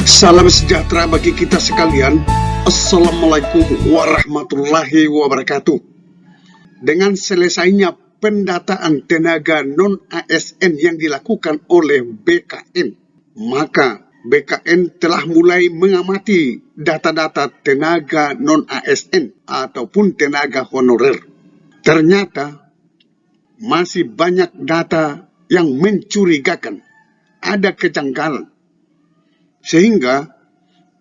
Salam sejahtera bagi kita sekalian. Assalamualaikum warahmatullahi wabarakatuh. Dengan selesainya pendataan tenaga non-ASN yang dilakukan oleh BKN, maka BKN telah mulai mengamati data-data tenaga non-ASN ataupun tenaga honorer. Ternyata masih banyak data yang mencurigakan, ada kejanggalan. Sehingga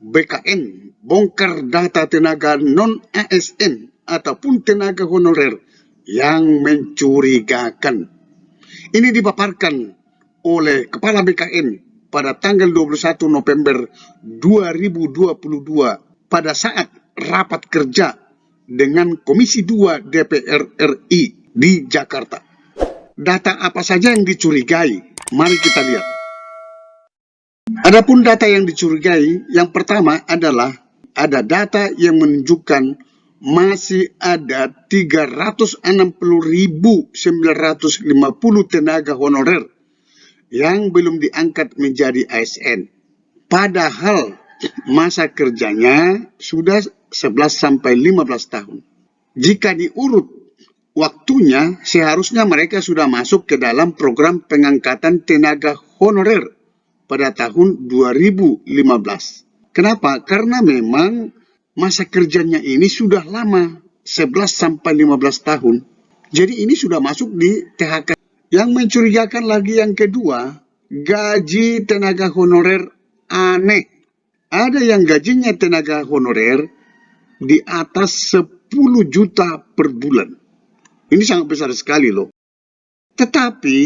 BKN bongkar data tenaga non-ASN ataupun tenaga honorer yang mencurigakan. Ini dipaparkan oleh Kepala BKN pada tanggal 21 November 2022 pada saat rapat kerja dengan Komisi 2 DPR RI di Jakarta. Data apa saja yang dicurigai? Mari kita lihat. Adapun data yang dicurigai, yang pertama adalah ada data yang menunjukkan masih ada 360.950 tenaga honorer yang belum diangkat menjadi ASN. Padahal masa kerjanya sudah 11 sampai 15 tahun. Jika diurut waktunya, seharusnya mereka sudah masuk ke dalam program pengangkatan tenaga honorer pada tahun 2015. Kenapa? Karena memang masa kerjanya ini sudah lama, 11 sampai 15 tahun. Jadi ini sudah masuk di THK. Yang mencurigakan lagi yang kedua, gaji tenaga honorer aneh. Ada yang gajinya tenaga honorer di atas 10 juta per bulan. Ini sangat besar sekali loh. Tetapi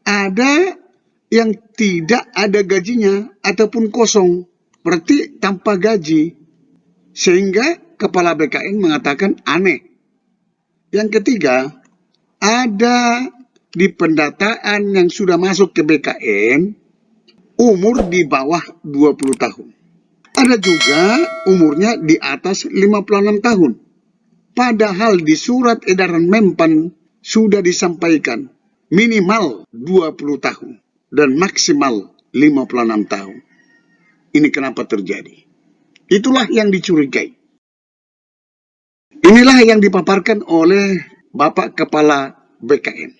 ada yang tidak ada gajinya ataupun kosong, berarti tanpa gaji, sehingga Kepala BKN mengatakan aneh. Yang ketiga, ada di pendataan yang sudah masuk ke BKN umur di bawah 20 tahun. Ada juga umurnya di atas 56 tahun. Padahal di surat edaran Menpan sudah disampaikan minimal 20 tahun. Dan maksimal 56 tahun. Ini kenapa terjadi? Itulah yang dicurigai. Inilah yang dipaparkan oleh Bapak Kepala BKN.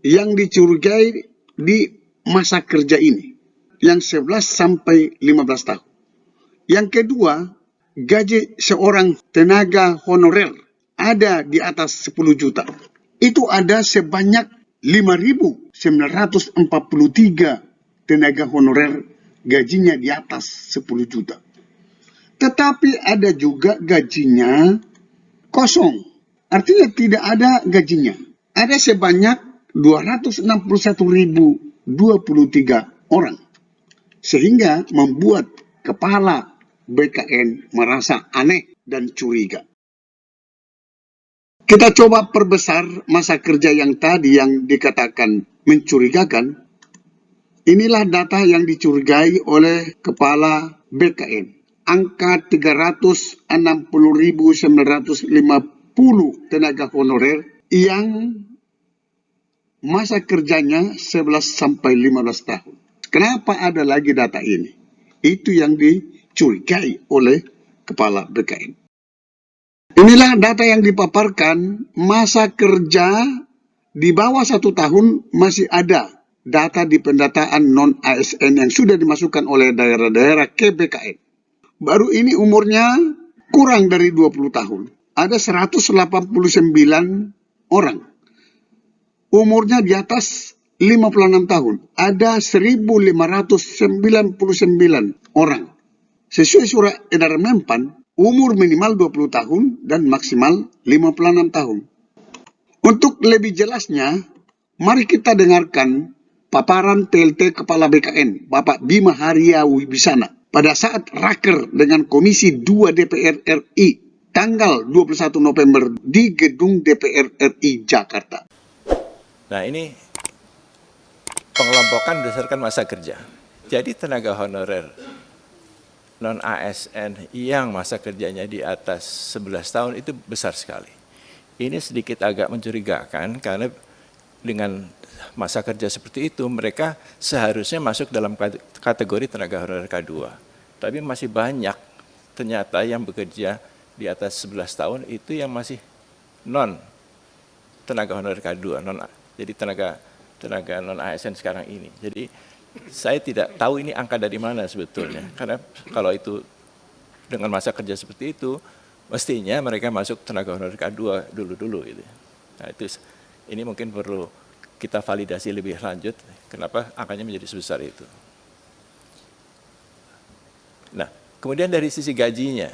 Yang dicurigai di masa kerja ini. Yang 11 sampai 15 tahun. Yang kedua, gaji seorang tenaga honorer ada di atas 10 juta. Itu ada sebanyak 5.943 tenaga honorer gajinya di atas 10 juta. Tetapi ada juga gajinya kosong. Artinya tidak ada gajinya. Ada sebanyak 261.023 orang. Sehingga membuat Kepala BKN merasa aneh dan curiga. Kita coba perbesar masa kerja yang tadi yang dikatakan mencurigakan. Inilah data yang dicurigai oleh Kepala BKN. Angka 360.950 tenaga honorer yang masa kerjanya 11 sampai 15 tahun. Kenapa ada lagi data ini? Itu yang dicurigai oleh Kepala BKN. Inilah data yang dipaparkan, masa kerja di bawah 1 tahun masih ada data di pendataan non-ASN yang sudah dimasukkan oleh daerah-daerah ke BKN. Baru ini umurnya kurang dari 20 tahun. Ada 189 orang. Umurnya di atas 56 tahun. Ada 1.599 orang. Sesuai surat edaran Menpan, umur minimal 20 tahun dan maksimal 56 tahun. Untuk lebih jelasnya, mari kita dengarkan paparan PLT Kepala BKN, Bapak Bima Haria Wibisana, pada saat raker dengan Komisi 2 DPR RI, tanggal 21 November di Gedung DPR RI Jakarta. Nah, ini pengelompokan berdasarkan masa kerja. Jadi tenaga honorer non-ASN yang masa kerjanya di atas 11 tahun itu besar sekali. Ini sedikit agak mencurigakan karena dengan masa kerja seperti itu, mereka seharusnya masuk dalam kategori tenaga honorer K2. Tapi masih banyak ternyata yang bekerja di atas 11 tahun itu yang masih non tenaga honorer K2, jadi tenaga non ASN sekarang ini. Jadi saya tidak tahu ini angka dari mana sebetulnya, karena kalau itu dengan masa kerja seperti itu, mestinya mereka masuk tenaga honorer K2 dulu gitu. Nah ini mungkin perlu kita validasi lebih lanjut, kenapa angkanya menjadi sebesar itu. Nah, kemudian dari sisi gajinya,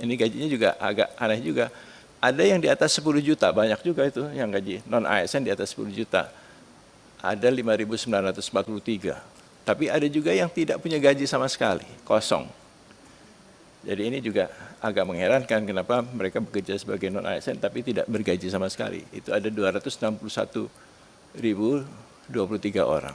ini gajinya juga agak aneh juga. Ada yang di atas 10 juta, banyak juga itu yang gaji non-ASN di atas 10 juta. Ada 5.943, tapi ada juga yang tidak punya gaji sama sekali, kosong. Jadi ini juga agak mengherankan kenapa mereka bekerja sebagai non-ASN tapi tidak bergaji sama sekali. Itu ada 261.023 orang.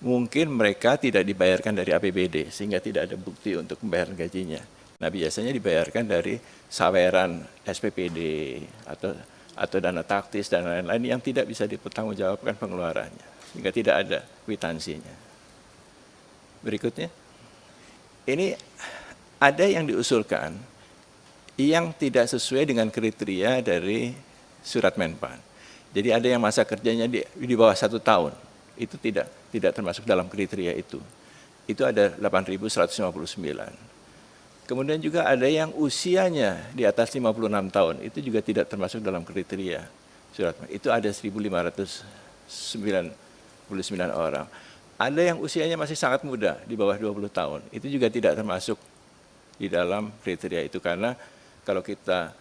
Mungkin mereka tidak dibayarkan dari APBD sehingga tidak ada bukti untuk membayar gajinya. Nah biasanya dibayarkan dari saweran SPPD atau dana taktis dan lain-lain yang tidak bisa dipertanggungjawabkan pengeluarannya sehingga tidak ada kwitansinya. Berikutnya, ini ada yang diusulkan yang tidak sesuai dengan kriteria dari surat Menpan. Jadi ada yang masa kerjanya di bawah 1 tahun, itu tidak termasuk dalam kriteria itu. Itu ada 8.159. Kemudian juga ada yang usianya di atas 56 tahun, itu juga tidak termasuk dalam kriteria surat Menpan. Itu ada 1.599 orang. Ada yang usianya masih sangat muda, di bawah 20 tahun, itu juga tidak termasuk di dalam kriteria itu, karena kalau kita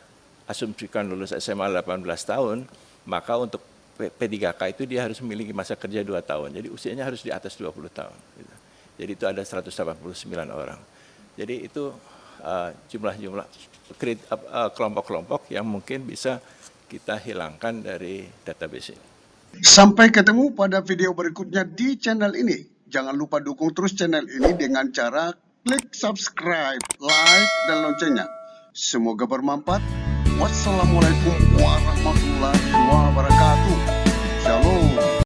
asumsikan lulus SMA 18 tahun, maka untuk P3K itu dia harus memiliki masa kerja 2 tahun, jadi usianya harus di atas 20 tahun. Jadi itu ada 189 orang. Jadi itu jumlah-jumlah kelompok-kelompok yang mungkin bisa kita hilangkan dari database ini. Sampai ketemu pada video berikutnya di channel ini. Jangan lupa dukung terus channel ini dengan cara klik subscribe, like, dan loncengnya. Semoga bermanfaat. Wassalamualaikum warahmatullahi wabarakatuh. Shalom.